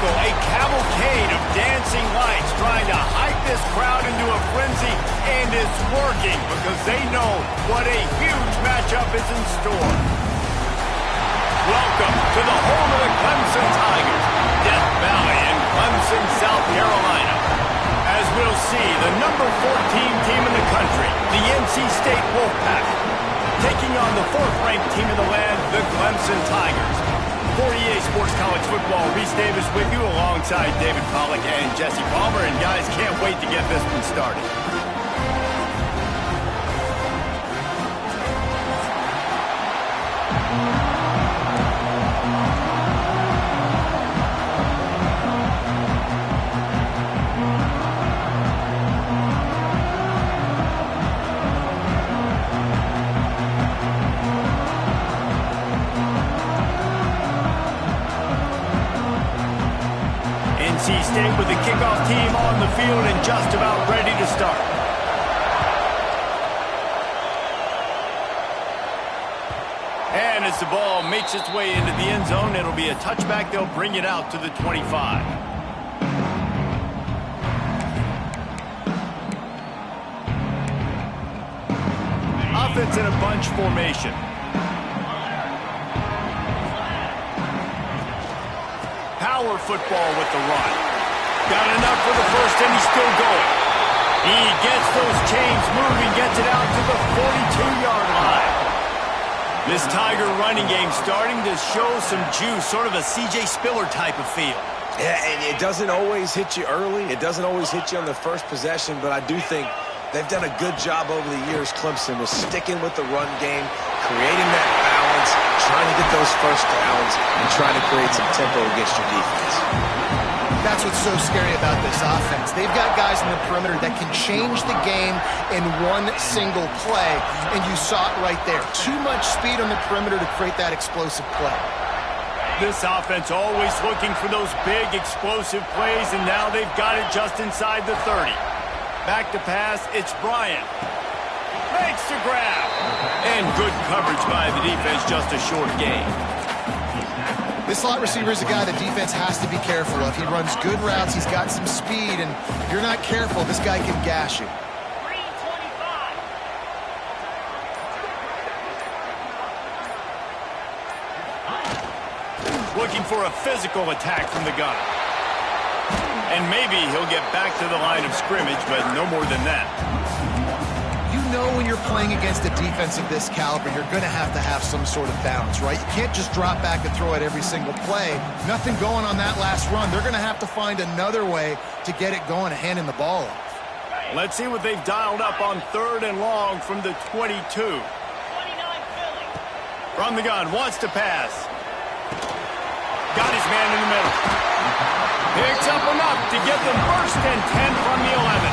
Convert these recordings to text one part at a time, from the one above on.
spectacle, a cavalcade of dancing lights trying to hype this crowd into a frenzy, and it's working because they know what a huge matchup is in store. Welcome to the home of the Clemson Tigers, Death Valley in Clemson, South Carolina. As we'll see, the number 14 team in the country, the NC State Wolfpack, taking on the 4th-ranked team in the land, the Clemson Tigers. For EA Sports College Football, Reese Davis with you alongside David Pollack and Jesse Palmer. And guys, can't wait to get this one started. NC State with the kickoff team on the field and just about ready to start. And as the ball makes its way into the end zone, it'll be a touchback. They'll bring it out to the 25. Offense in a bunch formation. Power football with the run. Got enough for the first, and he's still going. He gets those chains moving, gets it out to the 42-yard line. This Tiger running game starting to show some juice, sort of a C.J. Spiller type of feel. Yeah, and it doesn't always hit you early. It doesn't always hit you on the first possession, but I do think they've done a good job over the years, Clemson, with sticking with the run game, creating that balance, trying to get those first downs, and trying to create some tempo against your defense. That's what's so scary about this offense. They've got guys in the perimeter that can change the game in one single play, and you saw it right there. Too much speed on the perimeter to create that explosive play. This offense always looking for those big explosive plays, and now they've got it just inside the 30. Back to pass, it's Bryant. Makes the grab. And good coverage by the defense, just a short gain. This slot receiver is a guy the defense has to be careful of. He runs good routes, he's got some speed, and if you're not careful, this guy can gash you. Looking for a physical attack from the gun. And maybe he'll get back to the line of scrimmage, but no more than that. You know when you're playing against a defense of this caliber, you're going to have some sort of balance, right? You can't just drop back and throw it every single play. Nothing going on that last run. They're going to have to find another way to get it going and handing the ball off. Let's see what they've dialed up on 3rd and long from the 22. From the gun, wants to pass. Got his man in the middle. Picks up enough to get them 1st and 10 from the 11.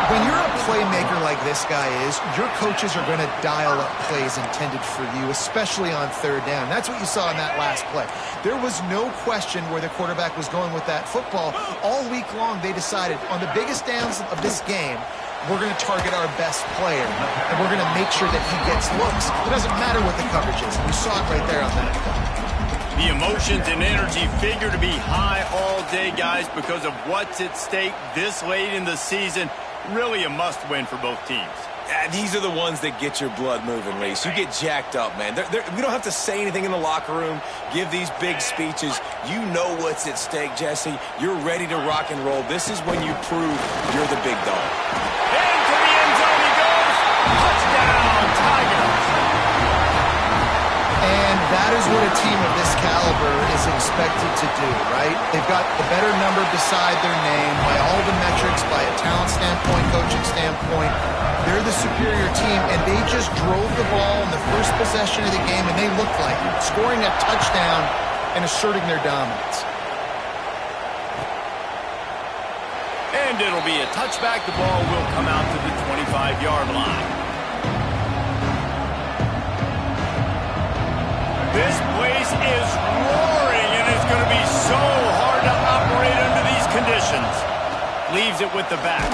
When you're a playmaker like this guy is, your coaches are going to dial up plays intended for you, especially on 3rd down. That's what you saw in that last play. There was no question where the quarterback was going with that football. All week long, they decided on the biggest downs of this game, we're going to target our best player, and we're going to make sure that he gets looks. It doesn't matter what the coverage is. We saw it right there on that play. The emotions and energy figure to be high all day, guys, because of what's at stake this late in the season. Really a must-win for both teams. These are the ones that get your blood moving, Reese. You get jacked up, man. We don't have to say anything in the locker room, give these big speeches. You know what's at stake, Jesse. You're ready to rock and roll. This is when you prove you're the big dog. Into the end zone he goes. Touchdown, Tigers. And that is what a team of this caliber is expected to do, right? They've got the better number beside their name by all the metrics, by a talent standpoint, coaching standpoint. They're the superior team, and they just drove the ball in the first possession of the game, and they looked like it, scoring a touchdown and asserting their dominance. And it'll be a touchback. The ball will come out to the 25-yard line. This place is roaring, and it's going to be so hard to operate under these conditions. Leaves it with the back.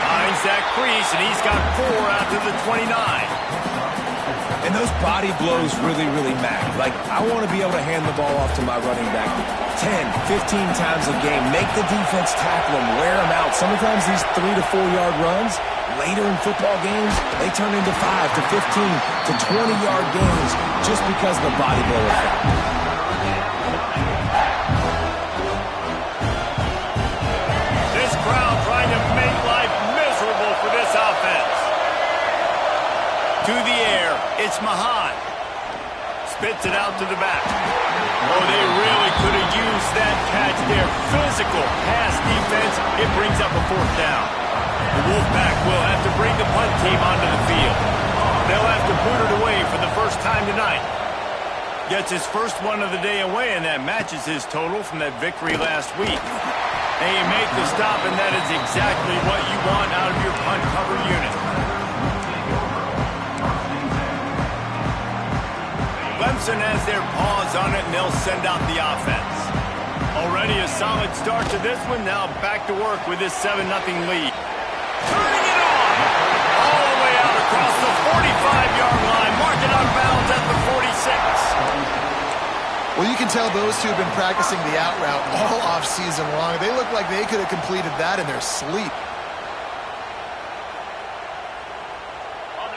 Finds that crease, and he's got 4 out to the 29. And those body blows really, really matter. Like, I want to be able to hand the ball off to my running back 10, 15 times a game. Make the defense tackle them, wear them out. Sometimes these 3 to 4 yard runs, later in football games, they turn into 5 to 15 to 20-yard games just because of the body blow effect. This crowd trying to make life miserable for this offense. To the air, it's Mahan. Spits it out to the back. Oh, they really could have used that catch there. Physical pass defense. It brings up a 4th down. The Wolfpack will have to bring the punt team onto the field. They'll have to boot it away for the first time tonight. Gets his first one of the day away, and that matches his total from that victory last week. They make the stop, and that is exactly what you want out of your punt cover unit. Clemson has their paws on it, and they'll send out the offense. Already a solid start to this one. Now back to work with this 7-0 lead. Turning it on! All the way out across the 45-yard line. Mark it out of bounds at the 46. Well, you can tell those two have been practicing the out route all off-season long. They look like they could have completed that in their sleep.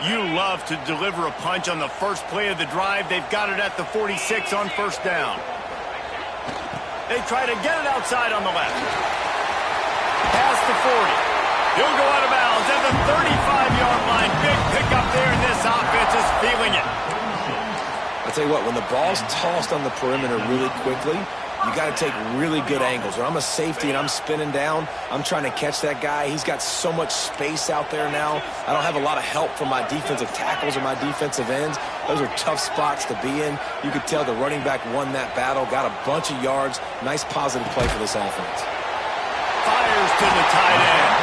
You love to deliver a punch on the first play of the drive. They've got it at the 46 on 1st down. They try to get it outside on the left. Past the 40. He'll go out of bounds at the 35-yard line. Big pickup there, and this offense is feeling it. I'll tell you what, when the ball's tossed on the perimeter really quickly, you got to take really good angles. When I'm a safety and I'm spinning down, I'm trying to catch that guy. He's got so much space out there now. I don't have a lot of help from my defensive tackles or my defensive ends. Those are tough spots to be in. You could tell the running back won that battle, got a bunch of yards. Nice positive play for this offense. Fires to the tight end.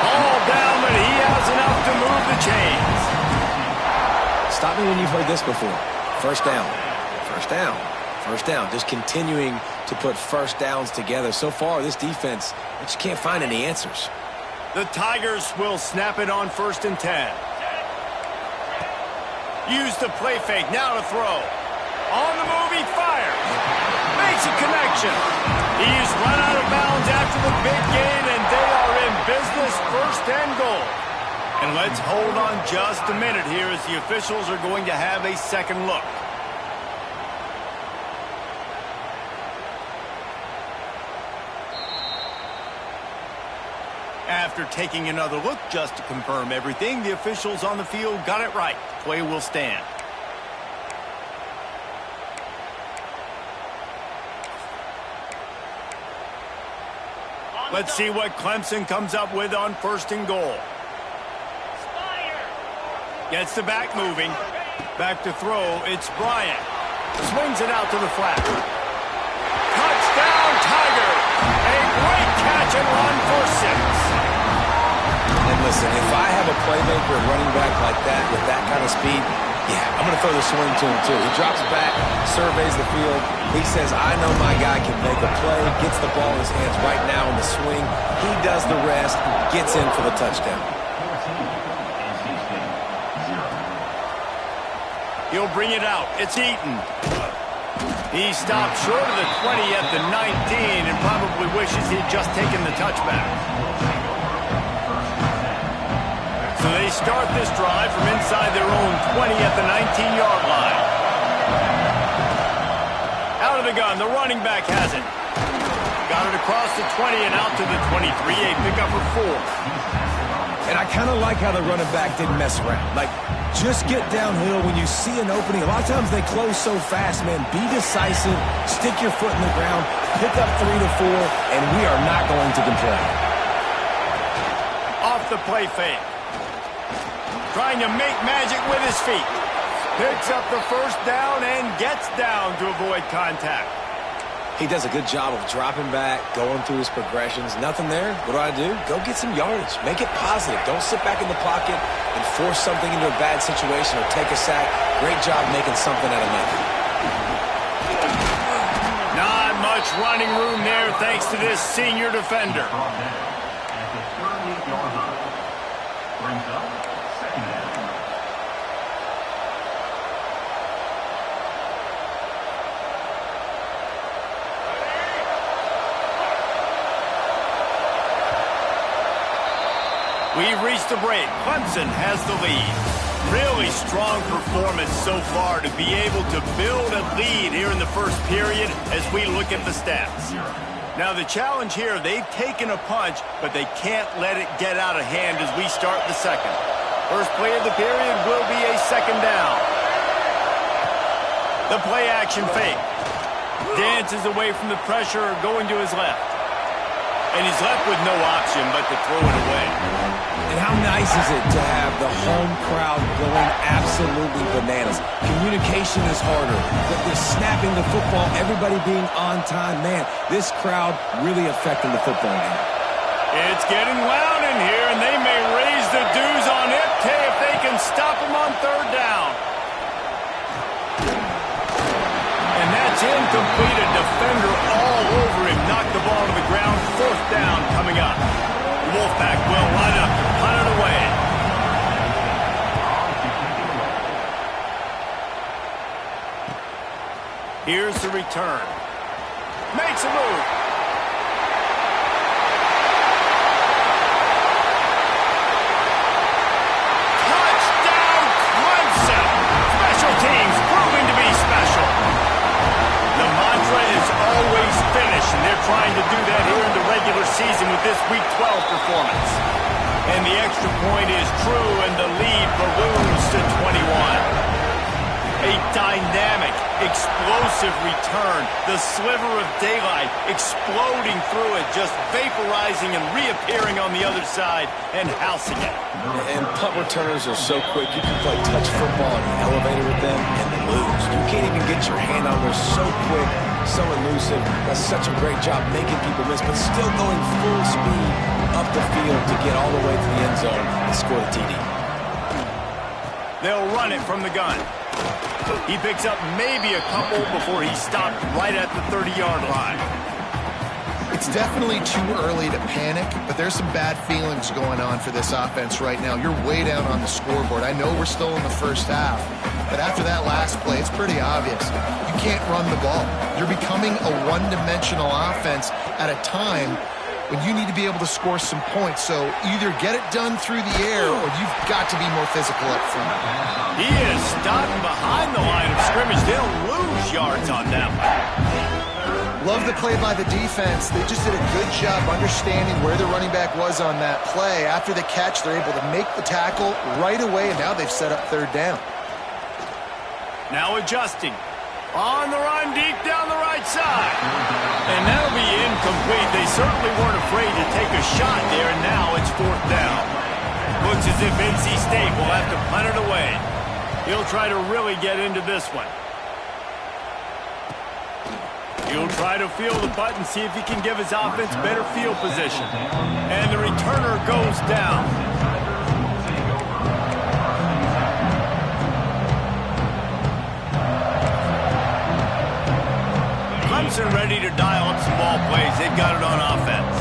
Ball down, but he has enough to move the chains. Stop me when you've heard this before. First down. First down. First down, just continuing to put first downs together. So far, this defense, they just can't find any answers. The Tigers will snap it on 1st and 10. Use the play fake, now to throw. On the move, he fires. Makes a connection. He's run out of bounds after the big gain, and they are in business, 1st and goal. And let's hold on just a minute here as the officials are going to have a second look. After taking another look just to confirm everything, the officials on the field got it right. Play will stand. Let's see what Clemson comes up with on 1st and goal. Gets the back moving. Back to throw, it's Bryant. Swings it out to the flat. Touchdown, Tigers! A great catch and run for 6. And listen, if I have a playmaker, a running back like that with that kind of speed, yeah, I'm going to throw the swing to him too. He drops back, surveys the field. He says, I know my guy can make a play, gets the ball in his hands right now in the swing. He does the rest, gets in for the touchdown. He'll bring it out. It's Eaton. He stopped short of the 20 at the 19 and probably wishes he'd just taken the touchback. So they start this drive from inside their own 20 at the 19-yard line. Out of the gun, the running back has it. Got it across the 20 and out to the 23, a pickup for 4. And I kind of like how the running back didn't mess around. Like, just get downhill when you see an opening. A lot of times they close so fast, man. Be decisive, stick your foot in the ground, pick up 3 to 4, and we are not going to complain. Off the play fake. Trying to make magic with his feet. Picks up the 1st down and gets down to avoid contact. He does a good job of dropping back, going through his progressions. Nothing there. What do? Go get some yardage. Make it positive. Don't sit back in the pocket and force something into a bad situation or take a sack. Great job making something out of nothing. Not much running room there thanks to this senior defender. We've reached the break. Clemson has the lead. Really strong performance so far to be able to build a lead here in the first period as we look at the stats. Now the challenge here, they've taken a punch, but they can't let it get out of hand as we start the second. First play of the period will be a second down. The play action fake. Dances away from the pressure, going to his left. And he's left with no option but to throw it away. And how nice is it to have the home crowd going absolutely bananas? Communication is harder, but they're snapping the football, everybody being on time. Man, this crowd really affecting the football game. It's getting loud in here, and they may raise the dues on Ipte if they can stop him on third down. And that's incomplete. A defender all over him. Knocked the ball to the ground. Fourth down coming up. The Wolfpack will line up and punt it away. Here's the return. Makes a move. Touchdown, Clemson! Special teams proving to be special. The mantra is always finish, and they're trying to do that here in the regular season with this Week 12 performance. And the extra point is true, and the lead balloons to 21. A dynamic, explosive return. The sliver of daylight exploding through it, just vaporizing and reappearing on the other side and housing it. And punt returners are so quick. You can play touch football in the elevator with them and lose. You can't even get your hand on them. They're so quick, so elusive. Does such a great job making people miss, but still going full speed up the field to get all the way to the end zone and score the TD. They'll run it from the gun. He picks up maybe a couple before he stopped right at the 30-yard line. It's definitely too early to panic, but there's some bad feelings going on for this offense right now. You're way down on the scoreboard. I know we're still in the first half, but after that last play, it's pretty obvious. You can't run the ball. You're becoming a one-dimensional offense at a time when you need to be able to score some points. So either get it done through the air or you've got to be more physical up front. He is stopped behind the line of scrimmage. They'll lose yards on that one. Love the play by the defense. They just did a good job understanding where the running back was on that play. After the catch, they're able to make the tackle right away, and now they've set up third down. Now adjusting. On the run, deep down the right side. And that'll be incomplete. They certainly weren't afraid to take a shot there, and now it's fourth down. Looks as if NC State will have to punt it away. He'll try to really get into this one. He'll try to feel the punt and see if he can give his offense better field position. And the returner goes down. Clemson ready to dial up some ball plays. They've got it on offense.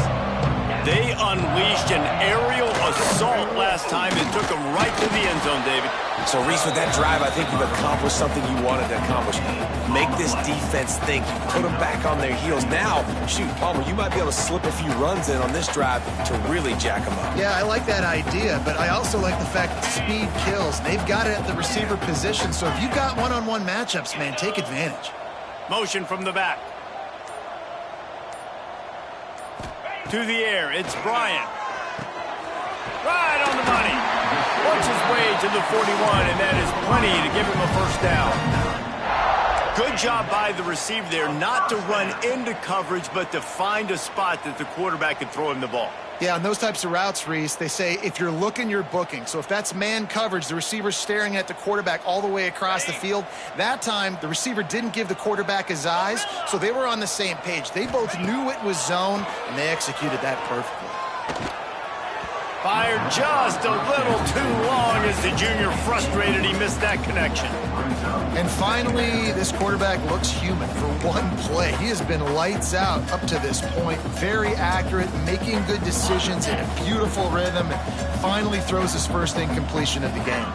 They unleashed an aerial assault last time and took them right to the end zone, David. So, Reese, with that drive, I think you've accomplished something you wanted to accomplish. Make this defense think. Put them back on their heels. Now, shoot, Palmer, you might be able to slip a few runs in on this drive to really jack them up. Yeah, I like that idea, but I also like the fact that speed kills. They've got it at the receiver position, so if you've got one-on-one matchups, man, take advantage. Motion from the back. To the air, it's Bryant. Right on the money. Works his way to the 41, and that is plenty to give him a first down. Good job by the receiver there, not to run into coverage, but to find a spot that the quarterback could throw him the ball. Yeah, on those types of routes, Reese, they say if you're looking, you're booking. So if that's man coverage, the receiver's staring at the quarterback all the way across the field. That time, the receiver didn't give the quarterback his eyes, so they were on the same page. They both knew it was zone, and they executed that perfectly. Fired just a little too long as the junior frustrated he missed that connection. And finally, this quarterback looks human for one play. He has been lights out up to this point. Very accurate, making good decisions in a beautiful rhythm, and finally throws his first incompletion of the game.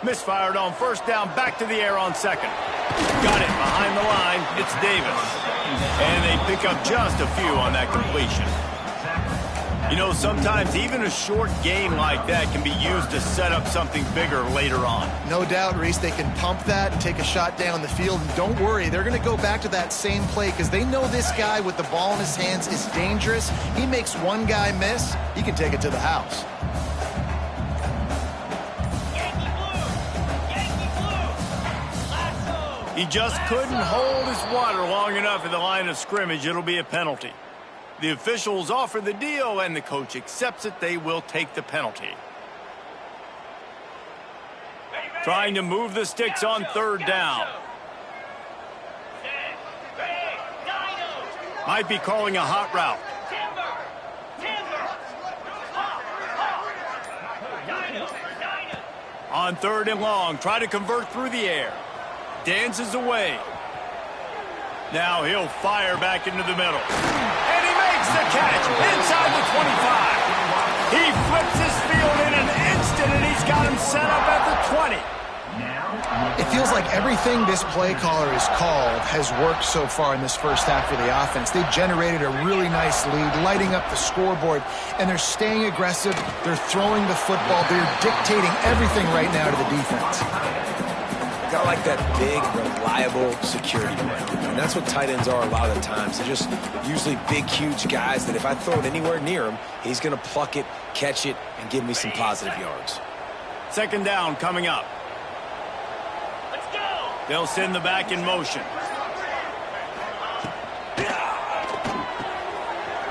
Misfired on first down, back to the air on second. Got it behind the line. It's Davis. And they pick up just a few on that completion. You know, sometimes even a short gain like that can be used to set up something bigger later on. No doubt, Reese, they can pump that and take a shot down the field. And don't worry, they're going to go back to that same play because they know this guy with the ball in his hands is dangerous. He makes one guy miss, he can take it to the house. He just couldn't hold his water long enough at the line of scrimmage. It'll be a penalty. The officials offer the deal, and the coach accepts it. They will take the penalty. Trying to move the sticks on third down. Might be calling a hot route. On third and long, try to convert through the air. Dances away. Now he'll fire back into the middle. And he makes the catch inside the 25. He flips his field in an instant, and he's got him set up at the 20. It feels like everything this play caller has called has worked so far in this first half for the offense. They generated a really nice lead, lighting up the scoreboard, and they're staying aggressive. They're throwing the football. They're dictating everything right now to the defense. Got like that big, reliable security blanket. And that's what tight ends are a lot of the times. They're just usually big, huge guys that if I throw it anywhere near him, he's going to pluck it, catch it, and give me some positive yards. Second down coming up. Let's go. They'll send the back in motion.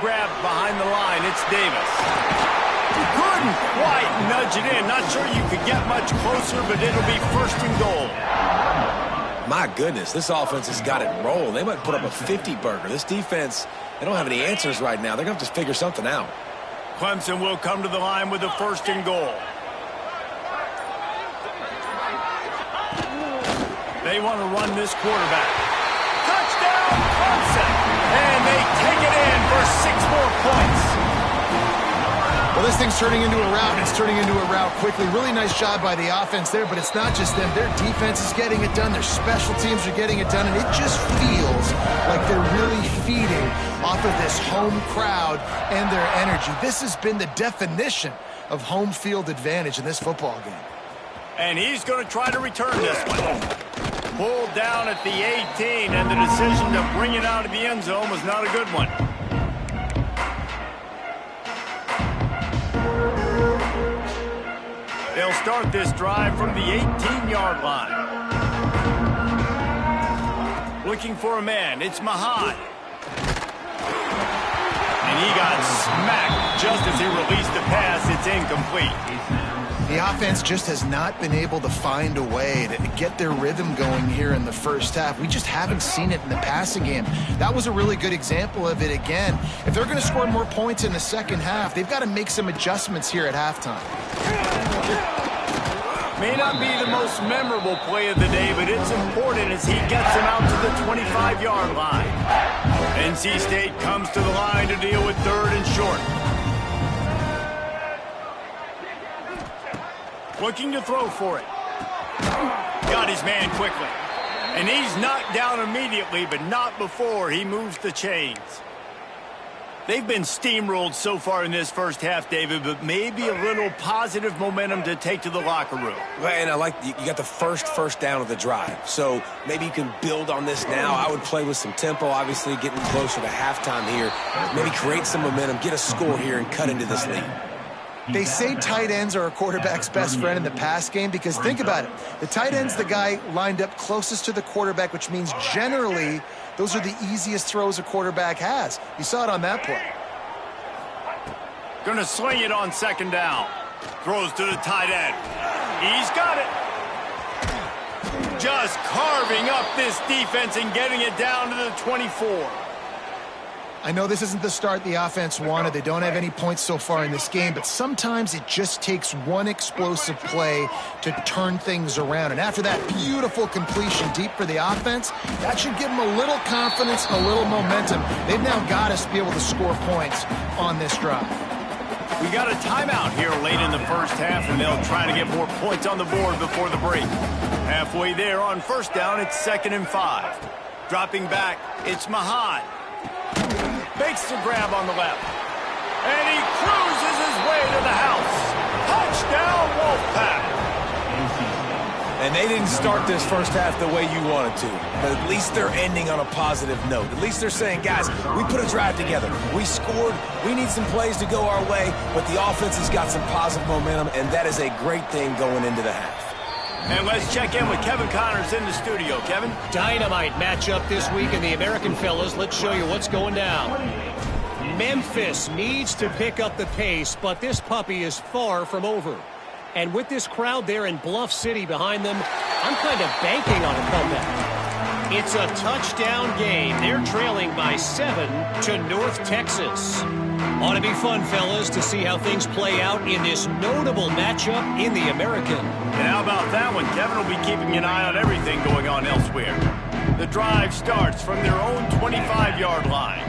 Grabbed behind the line. It's Davis. Couldn't quite nudge it in. Not sure you could get much closer, but it'll be first and goal. My goodness, this offense has got it rolling. They might put up a 50-burger. This defense, they don't have any answers right now. They're going to have to figure something out. Clemson will come to the line with a first and goal. They want to run this quarterback. Touchdown, Clemson! And they take it in for 6 more points. Well, this thing's turning into a rout, and it's turning into a rout quickly. Really nice job by the offense there, but it's not just them. Their defense is getting it done. Their special teams are getting it done, and it just feels like they're really feeding off of this home crowd and their energy. This has been the definition of home field advantage in this football game. And he's going to try to return this one. Pulled down at the 18, and the decision to bring it out of the end zone was not a good one. They'll start this drive from the 18-yard line. Looking for a man. It's Mahan. And he got smacked just as he released the pass. It's incomplete. The offense just has not been able to find a way to get their rhythm going here in the first half. We just haven't seen it in the passing game. That was a really good example of it again. If they're going to score more points in the second half, they've got to make some adjustments here at halftime. May not be the most memorable play of the day, but it's important as he gets him out to the 25-yard line. NC State comes to the line to deal with third and short. Looking to throw for it. Got his man quickly. And he's knocked down immediately, but not before he moves the chains. They've been steamrolled so far in this first half, David, but maybe a little positive momentum to take to the locker room. And I like you got the first down of the drive. So maybe you can build on this now. I would play with some tempo, obviously getting closer to halftime here. Maybe create some momentum, get a score here, and cut into this lead. They say tight ends are a quarterback's best friend in the pass game because think about it. The tight end's the guy lined up closest to the quarterback, which means generally those are the easiest throws a quarterback has. You saw it on that play. Gonna sling it on second down. Throws to the tight end. He's got it. Just carving up this defense and getting it down to the 24. I know this isn't the start the offense wanted. They don't have any points so far in this game, but sometimes it just takes one explosive play to turn things around. And after that beautiful completion deep for the offense, that should give them a little confidence, a little momentum. They've now got us to be able to score points on this drive. We got a timeout here late in the first half, and they'll try to get more points on the board before the break. Halfway there on first down, it's 2nd and 5. Dropping back, it's Mahan. Makes the grab on the left. And he cruises his way to the house. Touchdown, Wolfpack. And they didn't start this first half the way you wanted to. But at least they're ending on a positive note. At least they're saying, guys, we put a drive together. We scored. We need some plays to go our way. But the offense has got some positive momentum, and that is a great thing going into the half. And let's check in with Kevin Connors in the studio. Kevin? Dynamite matchup this week in the American, fellas. Let's show you what's going down. Memphis needs to pick up the pace, but this puppy is far from over. And with this crowd there in Bluff City behind them, I'm kind of banking on a comeback. It's a touchdown game. They're trailing by 7 to North Texas. Ought to be fun, fellas, to see how things play out in this notable matchup in the American. And how about that one? Kevin will be keeping an eye on everything going on elsewhere. The drive starts from their own 25-yard line.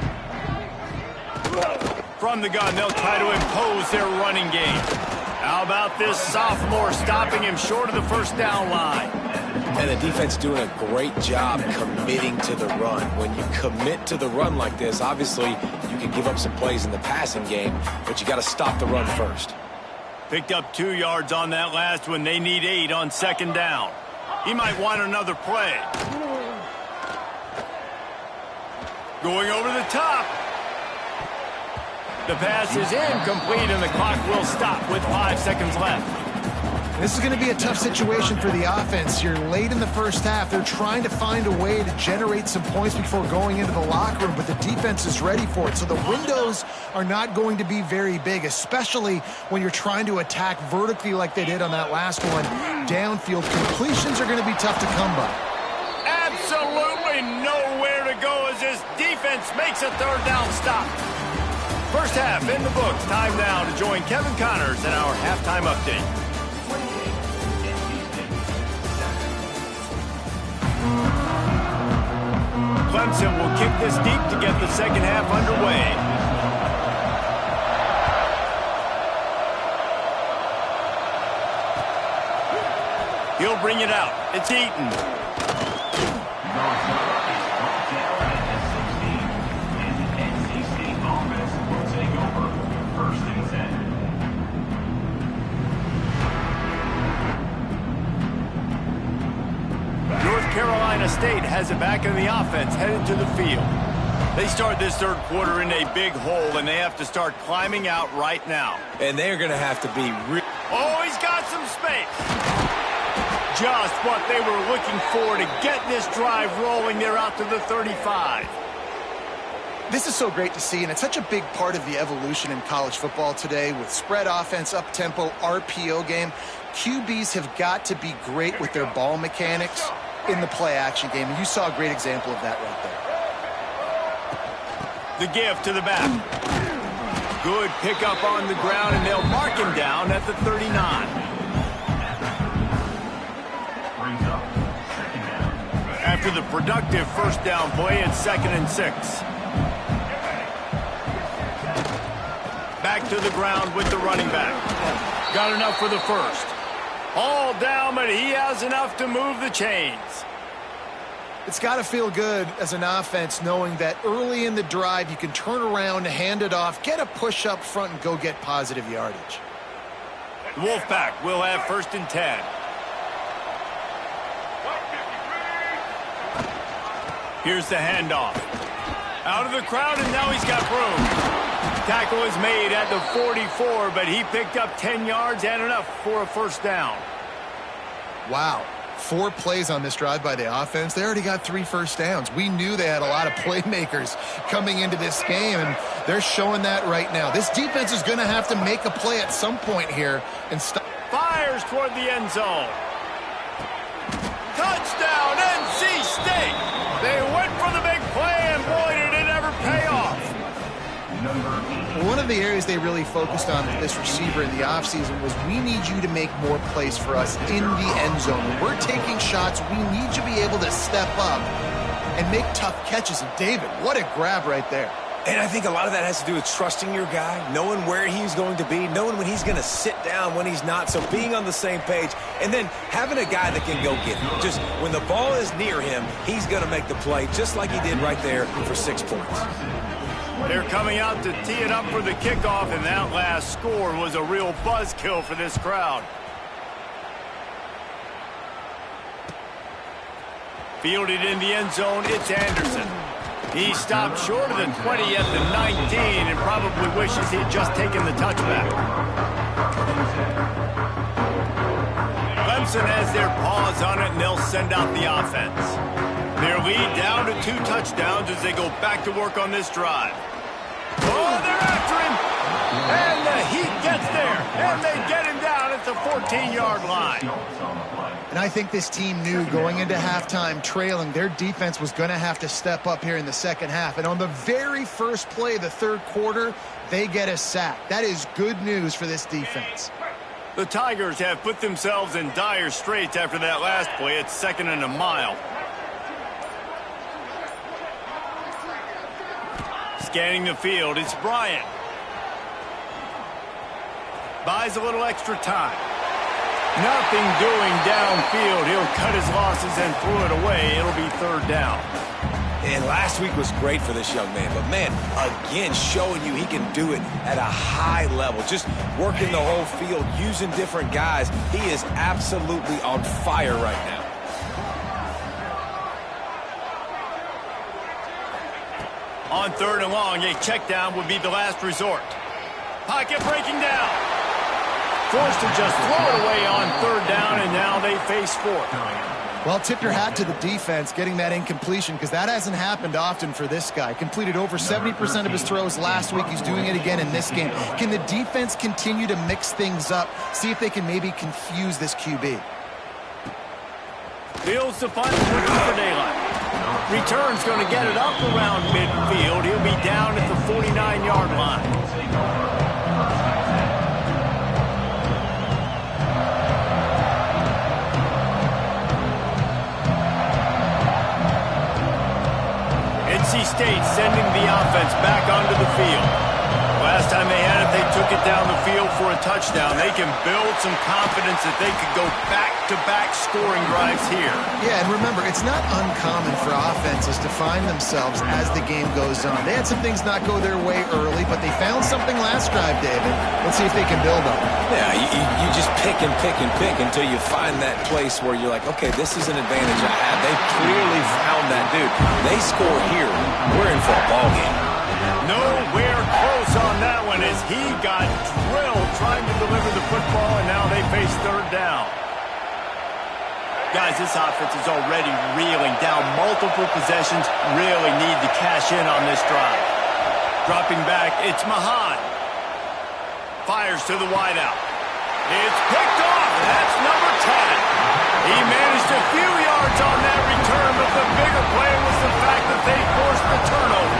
From the gun, they'll try to impose their running game. How about this sophomore stopping him short of the first down line? And the defense doing a great job committing to the run. When you commit to the run like this, obviously you can give up some plays in the passing game, but you got to stop the run first. Picked up 2 yards on that last one. They need 8 on second down. He might want another play. Going over the top. The pass is incomplete, and the clock will stop with 5 seconds left. This is going to be a tough situation for the offense. You're late in the first half. They're trying to find a way to generate some points before going into the locker room, but the defense is ready for it. So the windows are not going to be very big, especially when you're trying to attack vertically like they did on that last one. Downfield completions are going to be tough to come by. Absolutely nowhere to go as this defense makes a third down stop. First half in the books. Time now to join Kevin Connors in our halftime update. Clemson will kick this deep to get the second half underway. He'll bring it out. It's Eaton. Carolina State has it back in the offense, headed to the field. They start this third quarter in a big hole, and they have to start climbing out right now. And they're going to have to be real. Oh, he's got some space. Just what they were looking for to get this drive rolling. They're out to the 35. This is so great to see, and it's such a big part of the evolution in college football today with spread offense, up-tempo, RPO game. QBs have got to be great with their ball mechanics in the play-action game, and you saw a great example of that right there. The give to the back. Good pickup on the ground, and they'll mark him down at the 39. After the productive first down play, it's 2nd and 6. Back to the ground with the running back. Got enough for the first. All down, but he has enough to move the chains. It's got to feel good as an offense knowing that early in the drive you can turn around, hand it off, get a push up front, and go get positive yardage. The Wolfpack will have 1st and 10. Here's the handoff. Out of the crowd, and now he's got room. Tackle is made at the 44, but he picked up 10 yards and enough for a first down. Wow. 4 plays on this drive by the offense. They already got 3 first downs. We knew they had a lot of playmakers coming into this game, and they're showing that right now. This defense is going to have to make a play at some point here and stop. Fires toward the end zone. Touchdown, NC State. They went for the big play, and boy, did it ever pay off. One of the areas they really focused on with this receiver in the offseason was we need you to make more plays for us in the end zone. When we're taking shots, we need you to be able to step up and make tough catches. And David, what a grab right there. And I think a lot of that has to do with trusting your guy, knowing where he's going to be, knowing when he's going to sit down, when he's not. So being on the same page, and then having a guy that can go get him. Just when the ball is near him, he's going to make the play, just like he did right there for 6 points. They're coming out to tee it up for the kickoff, and that last score was a real buzzkill for this crowd. Fielded in the end zone, it's Anderson. He stopped short of the 20 at the 19 and probably wishes he had just taken the touchback. Clemson has their paws on it, and they'll send out the offense. Their lead down to 2 touchdowns as they go back to work on this drive. Oh, they're after him! And the Heat gets there, and they get him down at the 14-yard line. And I think this team knew going into halftime trailing, their defense was going to have to step up here in the second half. And on the very first play of the third quarter, they get a sack. That is good news for this defense. The Tigers have put themselves in dire straits after that last play. It's 2nd and a mile. Scanning the field, it's Bryant. Buys a little extra time. Nothing doing downfield. He'll cut his losses and throw it away. It'll be 3rd down. And last week was great for this young man. But, man, again, showing you he can do it at a high level. Just working the whole field, using different guys. He is absolutely on fire right now. On 3rd and long, a check down would be the last resort. Pocket breaking down. Forced to just throw it away on 3rd down, and now they face 4th. Well, tip your hat to the defense getting that incompletion, because that hasn't happened often for this guy. Completed over 70% of his throws last week. He's doing it again in this game. Can the defense continue to mix things up? See if they can maybe confuse this QB. Fields to punt, looking for daylight. Return's going to get it up around midfield. He'll be down at the 49-yard line. NC State sending the offense back onto the field. Last time they had it, they took it down the field for a touchdown. They can build some confidence that they could go back-to-back scoring drives here. Yeah, and remember, it's not uncommon for offenses to find themselves as the game goes on. They had some things not go their way early, but they found something last drive, David. Let's see if they can build on it. Yeah, you just pick and pick and pick until you find that place where you're like, okay, this is an advantage I have. They clearly found that dude. They score here, we're in for a ball game. Nowhere close on that one as he got drilled trying to deliver the football, and now they face 3rd down. Guys, this offense is already reeling down. Multiple possessions, really need to cash in on this drive. Dropping back, it's Mahan. Fires to the wideout. It's picked off, and that's number 10. He managed a few yards on that return, but the bigger play was the fact that they forced the turnover.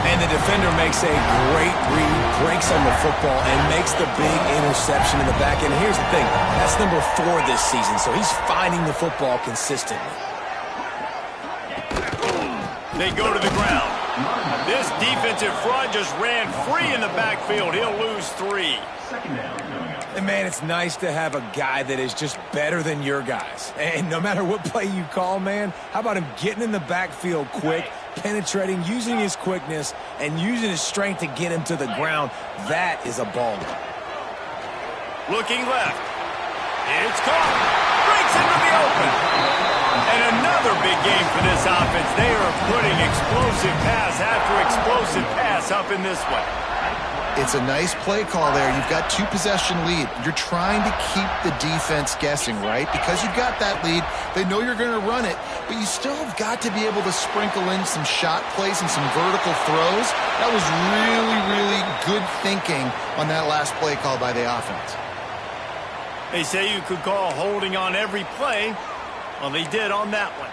And the defender makes a great read, breaks on the football, and makes the big interception in the back end. Here's the thing, that's number 4 this season, so he's finding the football consistently. They go to the ground. This defensive front just ran free in the backfield. He'll lose 3. And, man, it's nice to have a guy that is just better than your guys. And no matter what play you call, man, how about him getting in the backfield quick, penetrating, using his quickness, and using his strength to get him to the ground? That is a baller. Looking left. It's caught. Breaks into the open. And another big game for this offense. They are putting explosive pass after explosive pass up in this one. It's a nice play call there. You've got 2-possession lead. You're trying to keep the defense guessing, right? Because you've got that lead, they know you're going to run it, but you still have got to be able to sprinkle in some shot plays and some vertical throws. That was really, really good thinking on that last play call by the offense. They say you could call holding on every play. Well, they did on that one.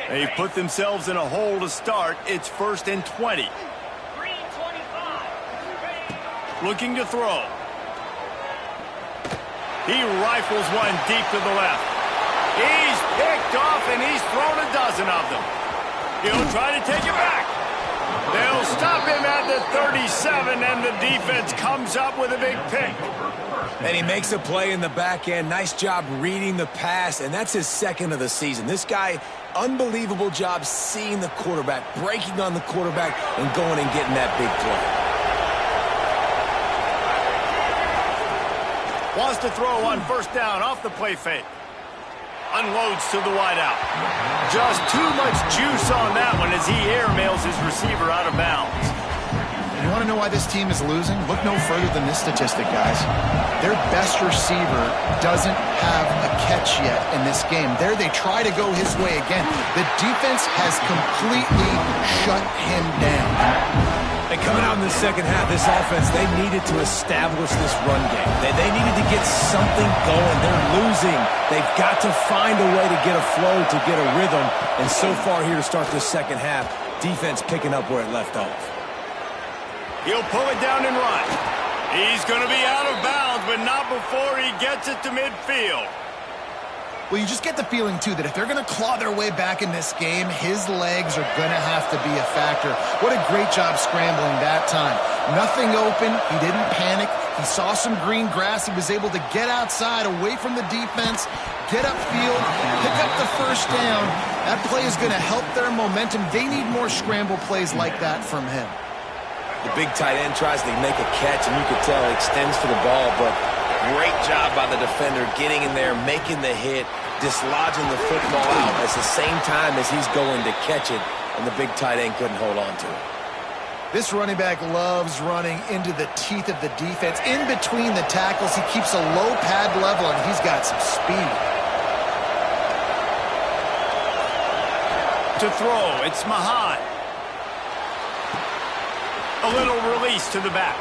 They put themselves in a hole to start. It's 1st and 20. Looking to throw. He rifles one deep to the left. He's picked off, and he's thrown a dozen of them. He'll try to take it back. They'll stop him at the 37, and the defense comes up with a big pick. And he makes a play in the back end. Nice job reading the pass, and that's his second of the season. This guy, unbelievable job seeing the quarterback, breaking on the quarterback, and going and getting that big play. Wants to throw on first down off the play fake. Unloads to the wideout. Just too much juice on that one as he airmails his receiver out of bounds. You want to know why this team is losing? Look no further than this statistic, guys. Their best receiver doesn't have a catch yet in this game. There they try to go his way again. The defense has completely shut him down. And coming out in the second half, this offense, they needed to establish this run game. They needed to get something going. They're losing. They've got to find a way to get a flow, to get a rhythm. And so far here to start this second half, defense picking up where it left off. He'll pull it down and run. He's going to be out of bounds, but not before he gets it to midfield. Well, you just get the feeling, too, that if they're going to claw their way back in this game, his legs are going to have to be a factor. What a great job scrambling that time. Nothing open. He didn't panic. He saw some green grass. He was able to get outside, away from the defense, get upfield, pick up the first down. That play is going to help their momentum. They need more scramble plays like that from him. The big tight end tries to make a catch, and you can tell he extends for the ball, but great job by the defender getting in there, making the hit, dislodging the football out at the same time as he's going to catch it, and the big tight end couldn't hold on to it. This running back loves running into the teeth of the defense. In between the tackles, he keeps a low pad level, and he's got some speed. To throw, it's Mahan. A little release to the back.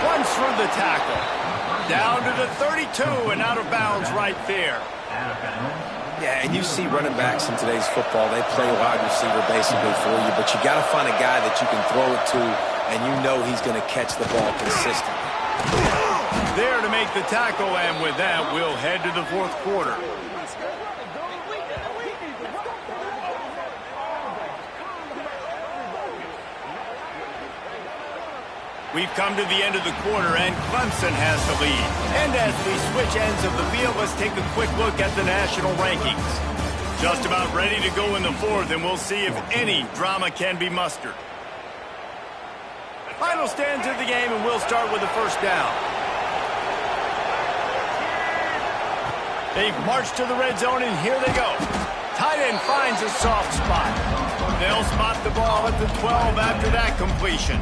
Runs through the tackle. Down to the 32 and out of bounds right there. Yeah, and you see running backs in today's football, they play wide receiver basically for you, but you got to find a guy that you can throw it to, and you know he's going to catch the ball consistently. There to make the tackle, and with that, we'll head to the fourth quarter. We've come to the end of the quarter, and Clemson has the lead. And as we switch ends of the field, let's take a quick look at the national rankings. Just about ready to go in the fourth, and we'll see if any drama can be mustered. Final stands of the game, and we'll start with the first down. They've marched to the red zone, and here they go. Tight end finds a soft spot. They'll spot the ball at the 12 after that completion.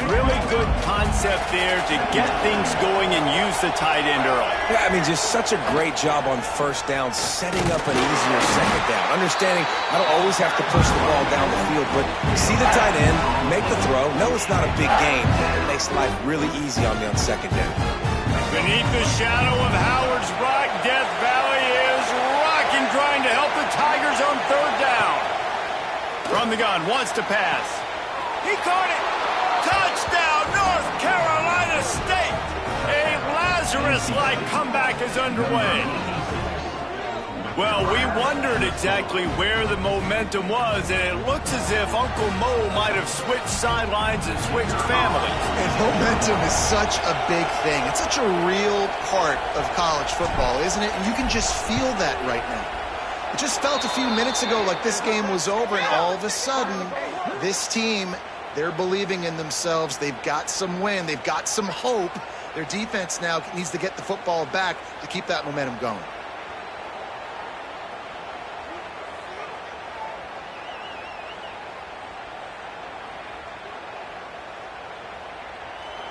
Really good concept there to get things going and use the tight end early. Yeah, I mean, just such a great job on first down, setting up an easier second down. Understanding I don't always have to push the ball down the field, but see the tight end, make the throw. No, it's not a big game. It makes life really easy on me on second down. Beneath the shadow of Howard's Rock, Death Valley is rocking, trying to help the Tigers on third down. From the gun, wants to pass. He caught it. Touchdown, North Carolina State! A Lazarus-like comeback is underway. Well, we wondered exactly where the momentum was, and it looks as if Uncle Mo might have switched sidelines and switched families. And momentum is such a big thing. It's such a real part of college football, isn't it? And you can just feel that right now. It just felt a few minutes ago like this game was over, and all of a sudden, this team, they're believing in themselves. They've got some wind. They've got some hope. Their defense now needs to get the football back to keep that momentum going.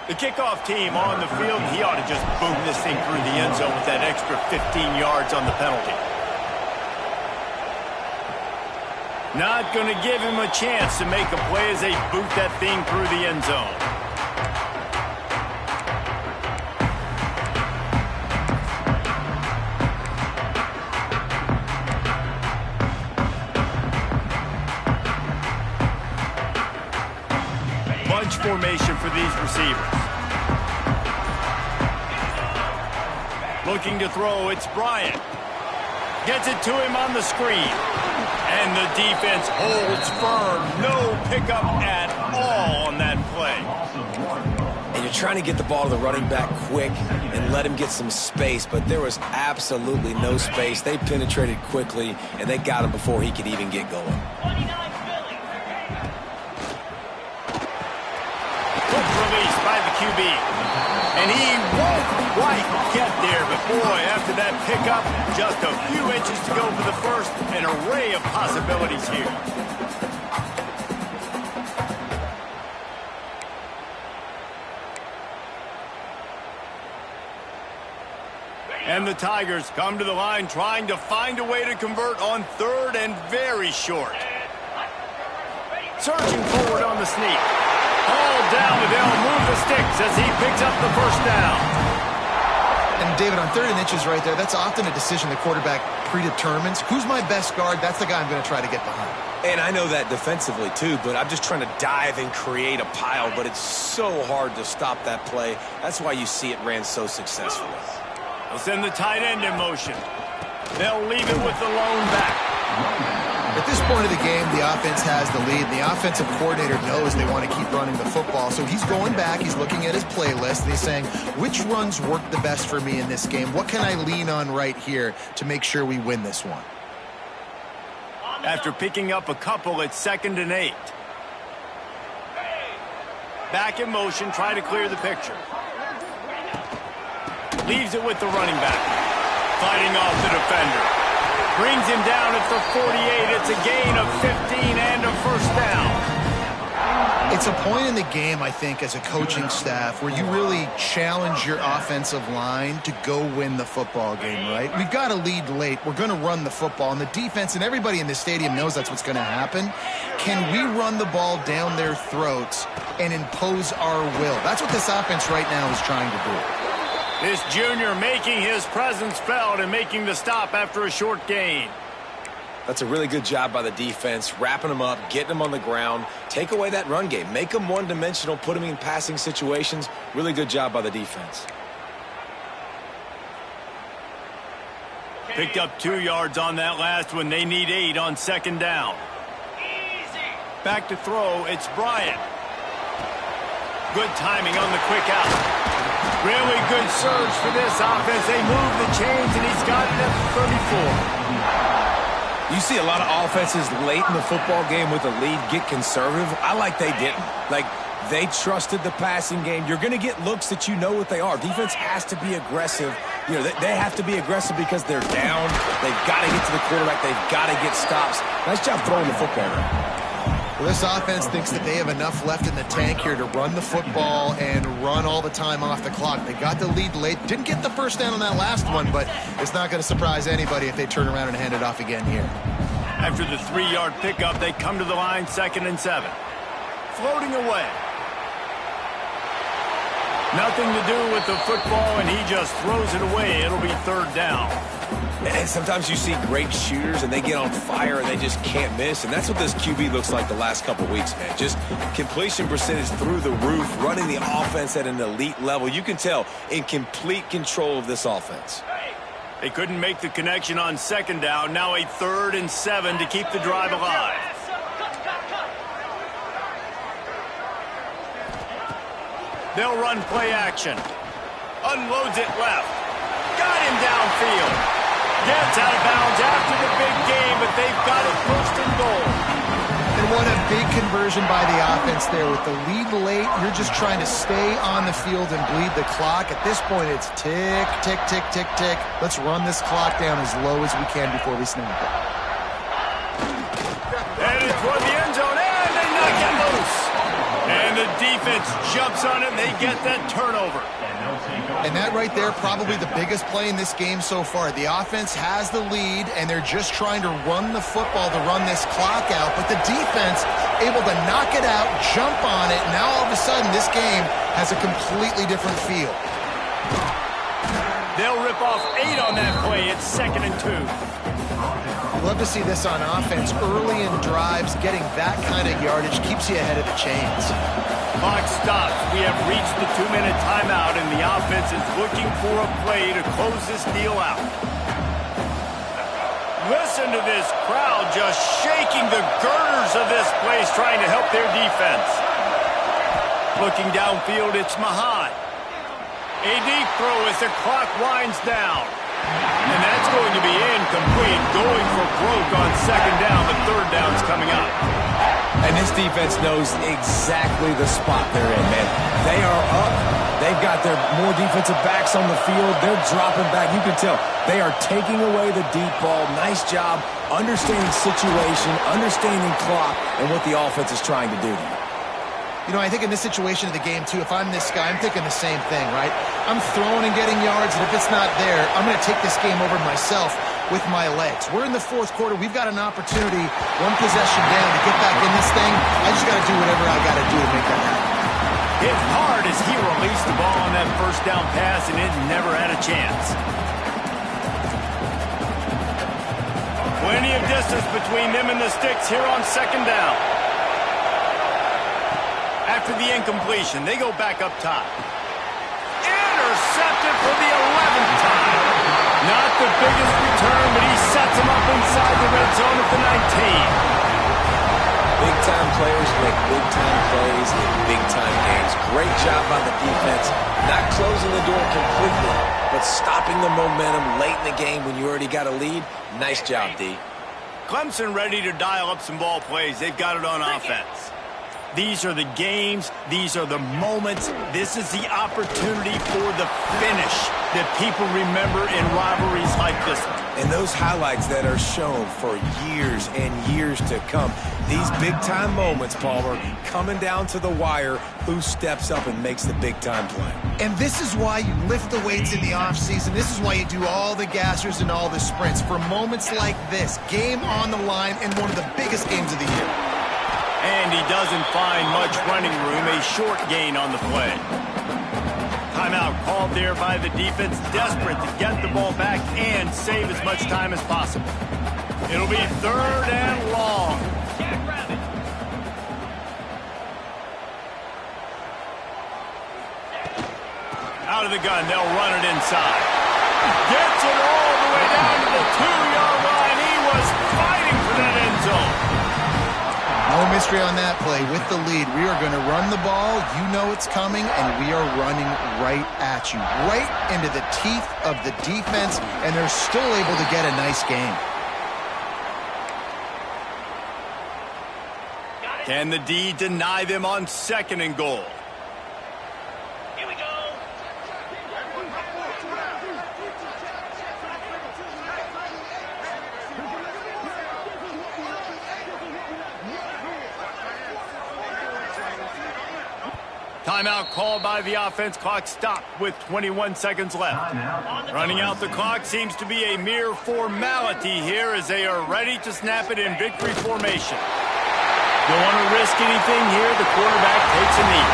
The kickoff team on the field, he ought to just boom this thing through the end zone with that extra 15 yards on the penalty. Not going to give him a chance to make a play as they boot that thing through the end zone. Bunch formation for these receivers. Looking to throw, it's Bryant. Gets it to him on the screen. And the defense holds firm. No pickup at all on that play. And you're trying to get the ball to the running back quick and let him get some space, but there was absolutely no space. They penetrated quickly, and they got him before he could even get going. Quick release by the QB. And he won't quite get there, but boy, after that pickup, just a few inches to go for the first. An array of possibilities here. And the Tigers come to the line trying to find a way to convert on third and very short. Surging forward on the sneak. All down, but they'll move the sticks as he picks up the first down. And David, on 3rd and inches right there, that's often a decision the quarterback predetermines. Who's my best guard? That's the guy I'm going to try to get behind. And I know that defensively too, but I'm just trying to dive and create a pile, but it's so hard to stop that play. That's why you see it ran so successfully. They'll send the tight end in motion. They'll leave it with the lone back. At this point of the game, the offense has the lead. The offensive coordinator knows they want to keep running the football. So he's going back, he's looking at his playlist, and he's saying, which runs work the best for me in this game? What can I lean on right here to make sure we win this one? After picking up a couple, it's 2nd and 8. Back in motion, try to clear the picture. Leaves it with the running back. Fighting off the defender. Brings him down at the 48. It's a gain of 15 and a first down. It's a point in the game, I think, as a coaching staff where you really challenge your offensive line to go win the football game, right? We've got to lead late. We're going to run the football. And the defense and everybody in the stadium knows that's what's going to happen. Can we run the ball down their throats and impose our will? That's what this offense right now is trying to do. This junior making his presence felt and making the stop after a short gain. That's a really good job by the defense, wrapping them up, getting them on the ground, take away that run game, make them one-dimensional, put them in passing situations. Really good job by the defense. Picked up 2 yards on that last one. They need 8 on 2nd down. Back to throw, it's Bryant. Good timing on the quick out. Really good surge for this offense. They move the chains, and he's got it at the 34. You see a lot of offenses late in the football game with a lead get conservative. I like they didn't. Like, they trusted the passing game. You're going to get looks that you know what they are. Defense has to be aggressive. You know, they have to be aggressive because they're down. They've got to get to the quarterback. They've got to get stops. Nice job throwing the football there. Well, this offense thinks that they have enough left in the tank here to run the football and run all the time off the clock. They got the lead late. Didn't get the first down on that last one, but it's not going to surprise anybody if they turn around and hand it off again here. After the 3-yard pickup, they come to the line 2nd and 7. Floating away. Nothing to do with the football, and he just throws it away. It'll be 3rd down. And sometimes you see great shooters, and they get on fire, and they just can't miss. And that's what this QB looks like the last couple weeks, man. Just completion percentage through the roof, running the offense at an elite level. You can tell in complete control of this offense. They couldn't make the connection on 2nd down. Now a 3rd and 7 to keep the drive alive. They'll run play action. Unloads it left. Got him downfield. Gets out of bounds after the big game, but they've got it 1st and goal. And what a big conversion by the offense there. With the lead late, you're just trying to stay on the field and bleed the clock. At this point, it's tick, tick, tick, tick, tick. Let's run this clock down as low as we can before we snap it. Headed toward the end zone, and they knock it loose. And the defense jumps on it, and they get that turnover. And that right there, probably the biggest play in this game so far. The offense has the lead, and they're just trying to run the football to run this clock out. But the defense able to knock it out, jump on it. Now all of a sudden, this game has a completely different feel. They'll rip off 8 on that play. It's 2nd and 2. Love to see this on offense. Early in drives, getting that kind of yardage keeps you ahead of the chains. Clock stops. We have reached the 2-minute timeout, and the offense is looking for a play to close this deal out. Listen to this crowd just shaking the girders of this place, trying to help their defense. Looking downfield, it's Mahan. A deep throw as the clock winds down. And that's going to be incomplete. Going for broke on second down, but third down's coming up. And this defense knows exactly the spot they're in, man. They are up. They've got their more defensive backs on the field. They're dropping back. You can tell they are taking away the deep ball. Nice job understanding situation, understanding clock, and what the offense is trying to do. You know, I think in this situation of the game, too, if I'm this guy, I'm thinking the same thing, right? I'm throwing and getting yards, and if it's not there, I'm going to take this game over myself with my legs. We're in the fourth quarter. We've got an opportunity, one possession down, to get back in this thing. I just got to do whatever I got to do to make that happen. Hit hard as he released the ball on that first down pass, and it never had a chance. Plenty of distance between them and the sticks here on second down. After the incompletion, they go back up top. Intercepted for the 11th time. Not the biggest return, but he sets him up inside the red zone at the 19. Big-time players make big-time plays in big-time games. Great job by the defense. Not closing the door completely, but stopping the momentum late in the game when you already got a lead. Nice job, D. Clemson ready to dial up some ball plays. They've got it on offense. These are the games. These are the moments. This is the opportunity for the finish that people remember in rivalries like this one. And those highlights that are shown for years and years to come. These big-time moments, Palmer, coming down to the wire, who steps up and makes the big-time play. And this is why you lift the weights in the offseason. This is why you do all the gassers and all the sprints. For moments like this, game on the line in one of the biggest games of the year. And he doesn't find much running room, a short gain on the play. Timeout called there by the defense, desperate to get the ball back and save as much time as possible. It'll be third and long. Out of the gun, they'll run it inside. Gets it all the way down to the 2-yard line. He was fighting for that end zone. No mystery on that play. With the lead, we are going to run the ball. You know it's coming, and we are running right at you. Right into the teeth of the defense, and they're still able to get a nice gain. Can the D deny them on second and goal? Here we go. Timeout called by the offense. Clock stopped with 21 seconds left. Running out the clock seems to be a mere formality here as they are ready to snap it in victory formation. Don't want to risk anything here. The quarterback takes a knee.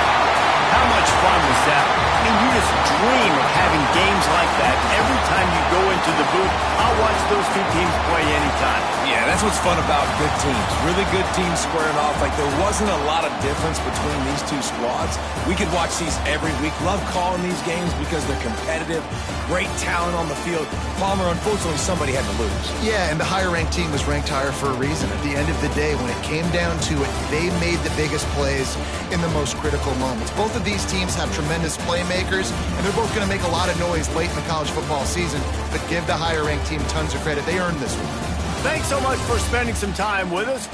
How much fun was that? I mean, you just dream of having games like that every time you go into the booth. I'll watch those two teams play anytime. Yeah, that's what's fun about good teams. Really good teams squaring off. Like, there wasn't a lot of difference between these two squads. We could watch these every week. Love calling these games because they're competitive. Great talent on the field. Palmer, unfortunately, somebody had to lose. Yeah, and the higher-ranked team was ranked higher for a reason. At the end of the day, when it came down to it, they made the biggest plays in the most critical moments. Both of these teams have tremendous playmakers, and they're both going to make a lot of noise late in the college football season, but give the higher-ranked team tons of credit. They earned this one. Thanks so much for spending some time with us.